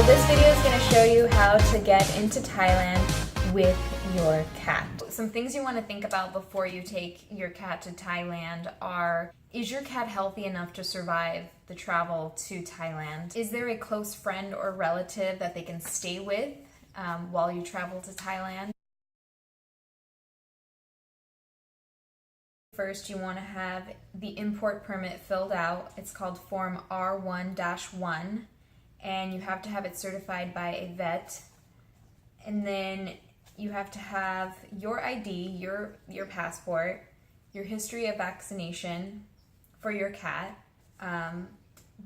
So this video is going to show you how to get into Thailand with your cat. Some things you want to think about before you take your cat to Thailand are, is your cat healthy enough to survive the travel to Thailand? Is there a close friend or relative that they can stay with while you travel to Thailand? First, you want to have the import permit filled out. It's called Form R1-1, and you have to have it certified by a vet. And then you have to have your ID, your passport, your history of vaccination for your cat,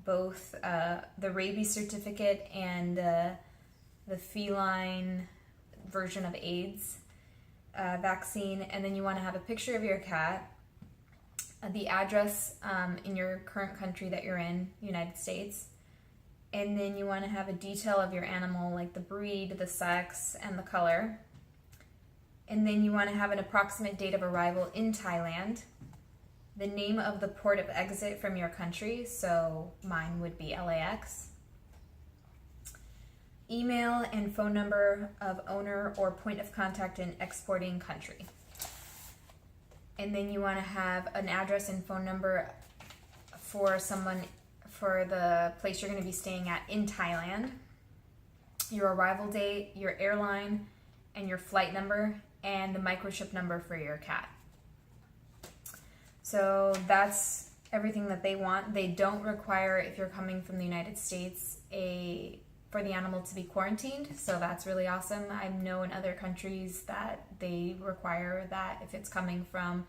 both the rabies certificate and the feline version of AIDS vaccine. And then you want to have a picture of your cat, the address in your current country that you're in, United States, and then you want to have a detail of your animal, like the breed, the sex, and the color. And then you want to have an approximate date of arrival in Thailand, the name of the port of exit from your country, so mine would be LAX, email and phone number of owner or point of contact in exporting country. And then you want to have an address and phone number for the place you're going to be staying at in Thailand, your arrival date, your airline, and your flight number, and the microchip number for your cat. So that's everything that they want. They don't require, if you're coming from the United States, for the animal to be quarantined, so that's really awesome. I know in other countries that they require that if it's coming from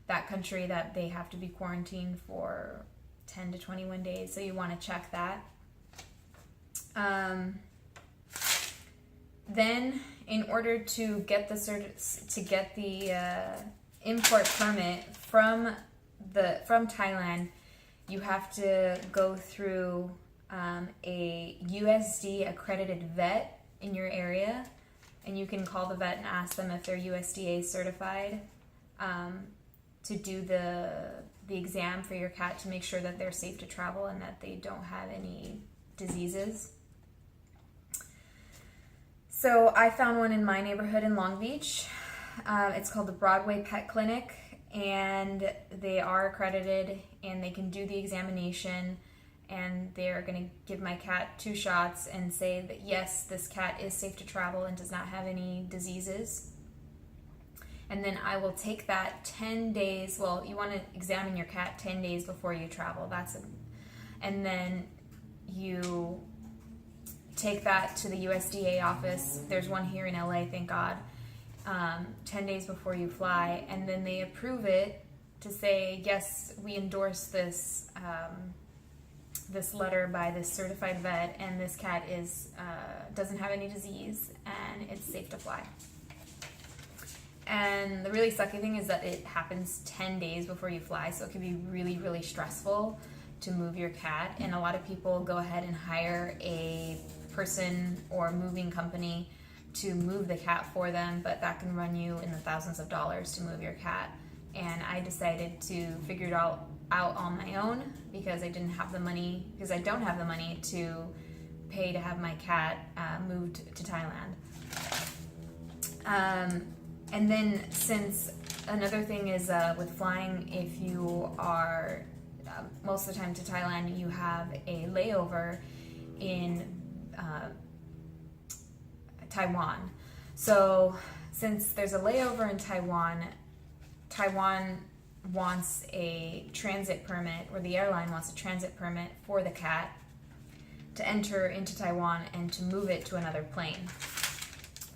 that country that they have to be quarantined for 10 to 21 days, so you want to check that. Then in order to get the import permit from Thailand, you have to go through a USDA accredited vet in your area, and you can call the vet and ask them if they're USDA certified to do the exam for your cat to make sure that they're safe to travel and that they don't have any diseases. So I found one in my neighborhood in Long Beach. It's called the Broadway Pet Clinic, and they are accredited and they can do the examination, and they're going to give my cat 2 shots and say that yes, this cat is safe to travel and does not have any diseases. And then I will take that 10 days, well, you want to examine your cat 10 days before you travel. And then you take that to the USDA office. There's one here in LA, thank God, 10 days before you fly, and then they approve it to say, yes, we endorse this this letter by this certified vet, and this cat doesn't have any disease and it's safe to fly. And the really sucky thing is that it happens 10 days before you fly, so it can be really, really stressful to move your cat. And a lot of people go ahead and hire a person or moving company to move the cat for them, but that can run you in the thousands of dollars to move your cat. And I decided to figure it out on my own because I don't have the money to pay to have my cat moved to Thailand. And then, since another thing is with flying, if you are most of the time to Thailand, you have a layover in Taiwan. So since there's a layover in Taiwan wants a transit permit, or the airline wants a transit permit for the cat to enter into Taiwan and to move it to another plane.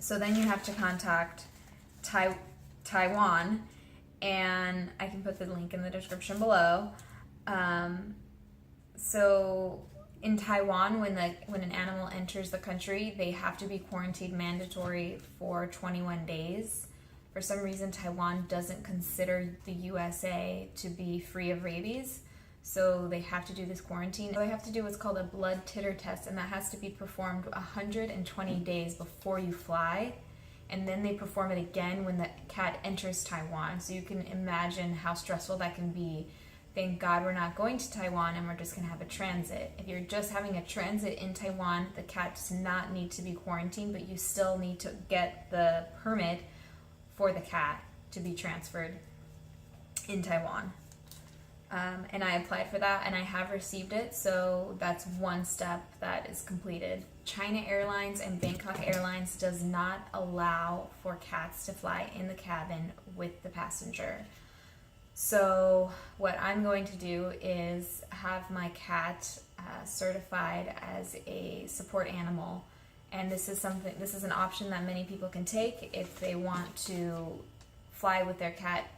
So then you have to contact Taiwan, and I can put the link in the description below. So in Taiwan, when an animal enters the country, they have to be quarantined mandatory for 21 days. For some reason, Taiwan doesn't consider the USA to be free of rabies, so they have to do this quarantine. So they have to do what's called a blood titter test, and that has to be performed 120 days before you fly. And then they perform it again when the cat enters Taiwan. So you can imagine how stressful that can be thank God we're not going to Taiwan and we're just going to have a transit. If you're just having a transit in Taiwan, the cat does not need to be quarantined, but you still need to get the permit for the cat to be transferred in Taiwan. And I applied for that and I have received it, so that's one step that is completed. China Airlines and Bangkok Airlines does not allow for cats to fly in the cabin with the passenger. So what I'm going to do is have my cat certified as a support animal, and this is an option that many people can take if they want to fly with their cat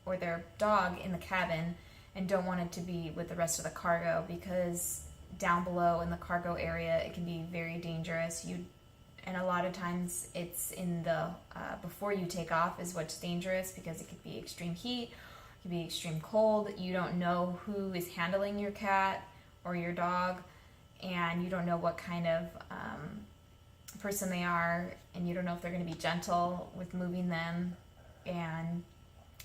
or their dog in the cabin and don't want it to be with the rest of the cargo, because down below in the cargo area it can be very dangerous. And a lot of times it's in the before you take off is what's dangerous, because it could be extreme heat, it could be extreme cold. You don't know who is handling your cat or your dog, and you don't know what kind of person they are, and you don't know if they're going to be gentle with moving them. And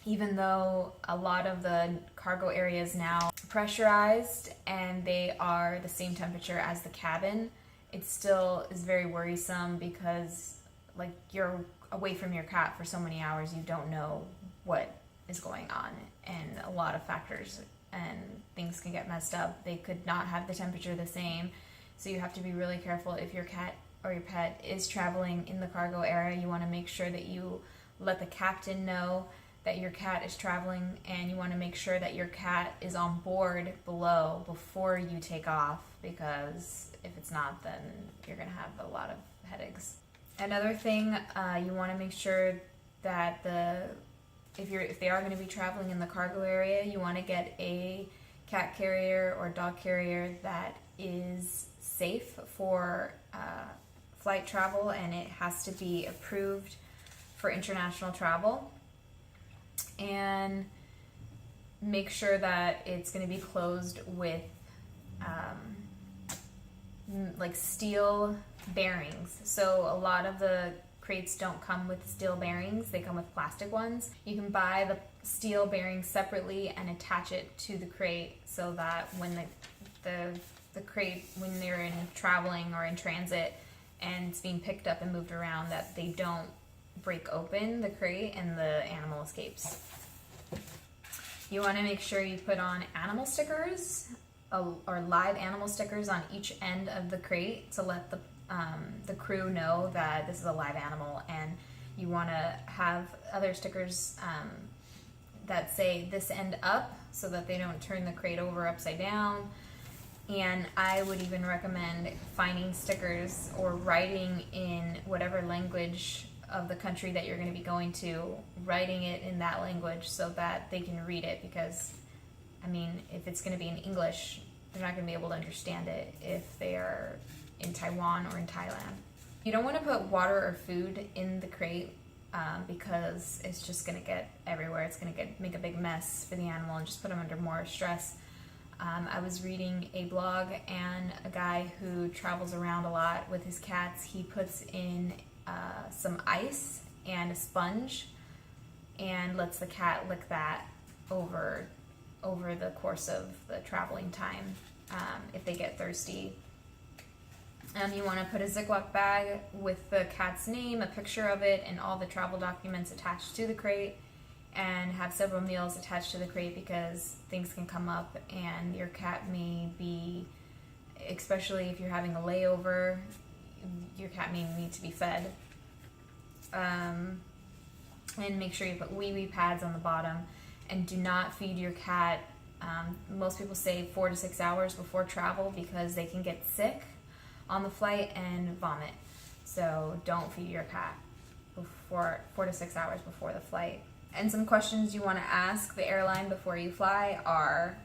even though a lot of the cargo areas now pressurized and they are the same temperature as the cabin, it still is very worrisome, because like you're away from your cat for so many hours, you don't know what is going on, and a lot of factors and things can get messed up. They could not have the temperature the same, so you have to be really careful. If your cat or your pet is traveling in the cargo area, you want to make sure that you let the captain know that your cat is traveling, and you want to make sure that your cat is on board below before you take off, because if it's not, then you're going to have a lot of headaches. Another thing, you want to make sure that if they are going to be traveling in the cargo area, you want to get a cat carrier or dog carrier that is safe for flight travel, and it has to be approved for international travel. And make sure that it's going to be closed with like steel bearings. So a lot of the crates don't come with steel bearings, they come with plastic ones. You can buy the steel bearings separately and attach it to the crate, so that when the crate, when they're in traveling or in transit and it's being picked up and moved around, that they don't break open the crate and the animal escapes. You want to make sure you put on animal stickers or live animal stickers on each end of the crate to let the crew know that this is a live animal. And you want to have other stickers that say this end up, so that they don't turn the crate over upside down. And I would even recommend finding stickers or writing in whatever language of the country that you're going to be going to, writing it in that language so that they can read it, because I mean, if it's going to be in English, they're not going to be able to understand it if they are in Taiwan or in Thailand. You don't want to put water or food in the crate, because it's just going to get everywhere. It's going to make a big mess for the animal and just put them under more stress. I was reading a blog, and a guy who travels around a lot with his cats, he puts in some ice and a sponge and lets the cat lick that over the course of the traveling time if they get thirsty. You want to put a Ziploc bag with the cat's name, a picture of it, and all the travel documents attached to the crate, and have several meals attached to the crate, because things can come up and your cat may be, especially if you're having a layover, your cat may need to be fed. And make sure you put wee-wee pads on the bottom, and do not feed your cat. Most people say 4 to 6 hours before travel, because they can get sick on the flight and vomit. So don't feed your cat before 4 to 6 hours before the flight. And some questions you want to ask the airline before you fly are,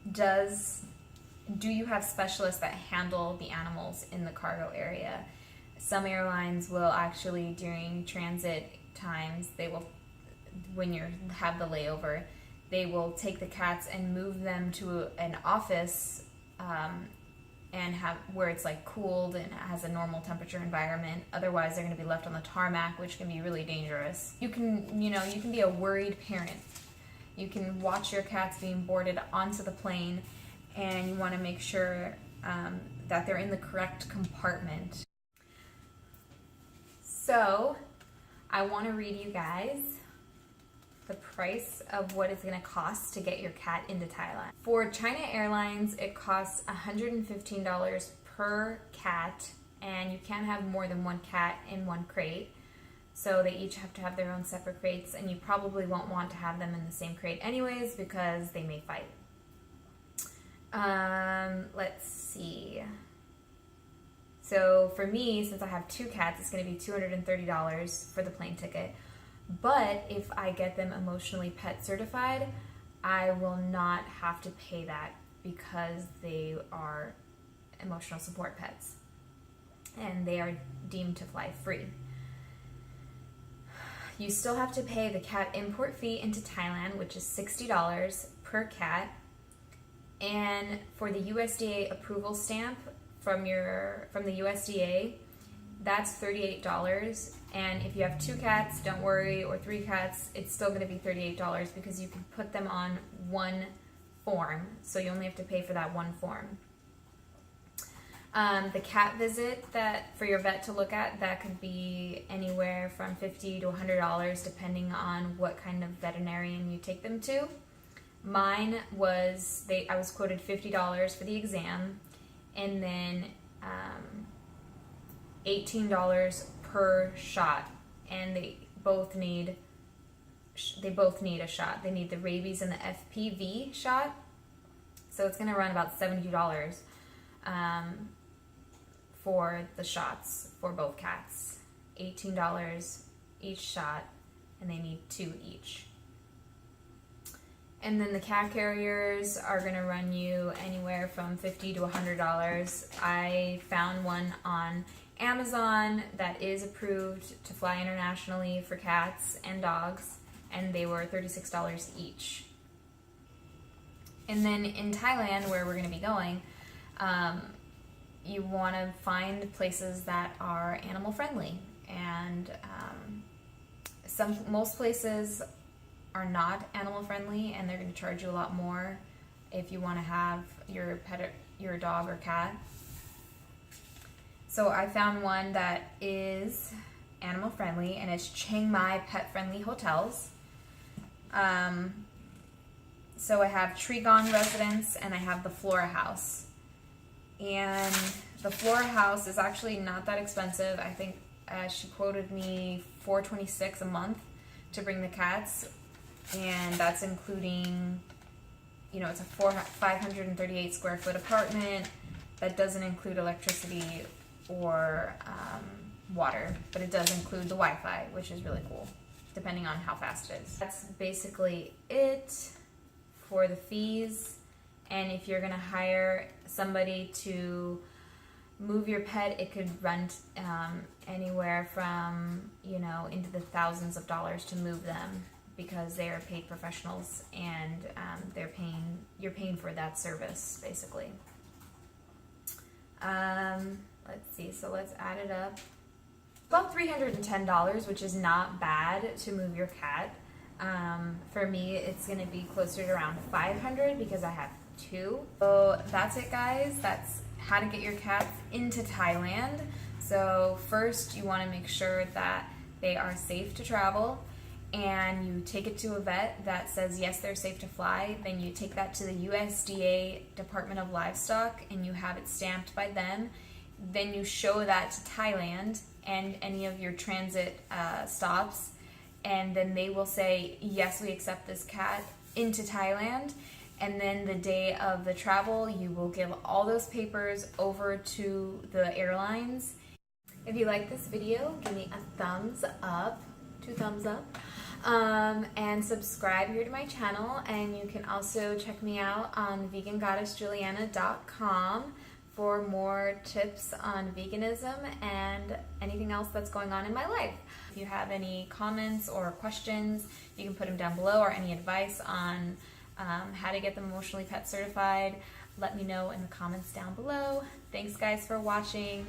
do you have specialists that handle the animals in the cargo area? Some airlines will actually, during transit times, when you have the layover, they will take the cats and move them to an office and have where it's like cooled and has a normal temperature environment. Otherwise, they're going to be left on the tarmac, which can be really dangerous. You can be a worried parent you can watch your cats being boarded onto the plane, and you want to make sure that they're in the correct compartment. So I want to read you guys the price of what it's going to cost to get your cat into Thailand. For China Airlines, it costs $115 per cat, and you can't have more than one cat in one crate. So they each have to have their own separate crates, and you probably won't want to have them in the same crate anyways because they may fight. Let's see. So for me, since I have 2 cats, it's going to be $230 for the plane ticket. But if I get them emotionally pet certified, I will not have to pay that because they are emotional support pets and they are deemed to fly free. You still have to pay the cat import fee into Thailand, which is $60 per cat. And for the USDA approval stamp from the USDA, that's $38. And if you have 2 cats, don't worry, or 3 cats, it's still going to be $38 because you can put them on one form. So you only have to pay for that one form. The cat visit that for your vet to look at, that could be anywhere from $50 to $100 depending on what kind of veterinarian you take them to. Mine was, I was quoted $50 for the exam, and then $18 per shot, and they both need a shot. They need the rabies and the FPV shot, so it's going to run about $70 for the shots for both cats. $18 each shot, and they need 2 each. And then the cat carriers are going to run you anywhere from $50 to $100. I found one on Amazon that is approved to fly internationally for cats and dogs, and they were $36 each. And then in Thailand, where we're going to be going, you want to find places that are animal friendly, and most places are not animal friendly, and they're going to charge you a lot more if you want to have your pet, your dog or cat. So I found one that is animal friendly, and it's Chiang Mai Pet Friendly Hotels. So I have Trigon Residence, and I have the Flora House. And the Flora House is actually not that expensive. I think she quoted me $426 a month to bring the cats, and that's including, it's a 538 square foot apartment that doesn't include electricity or water, but it does include the Wi-Fi, which is really cool, depending on how fast it is. That's basically it for the fees. And if you're gonna hire somebody to move your pet, it could run anywhere from, into the thousands of dollars to move them, because they are paid professionals, and you're paying for that service, basically. Let's see, so let's add it up. About $310, which is not bad to move your cat. For me, it's gonna be closer to around $500 because I have 2. So that's it, guys. That's how to get your cats into Thailand. So first, you want to make sure that they are safe to travel, and you take it to a vet that says yes, they're safe to fly. Then you take that to the USDA Department of Livestock, and you have it stamped by them. Then you show that to Thailand and any of your transit stops, and then they will say, yes, we accept this cat into Thailand. And then the day of the travel, you will give all those papers over to the airlines. If you like this video, give me a thumbs up, 2 thumbs up, and subscribe here to my channel. And you can also check me out on vegangoddessjuliana.com for more tips on veganism and anything else that's going on in my life. If you have any comments or questions, you can put them down below, or any advice on how to get them emotionally pet certified, let me know in the comments down below. Thanks guys for watching.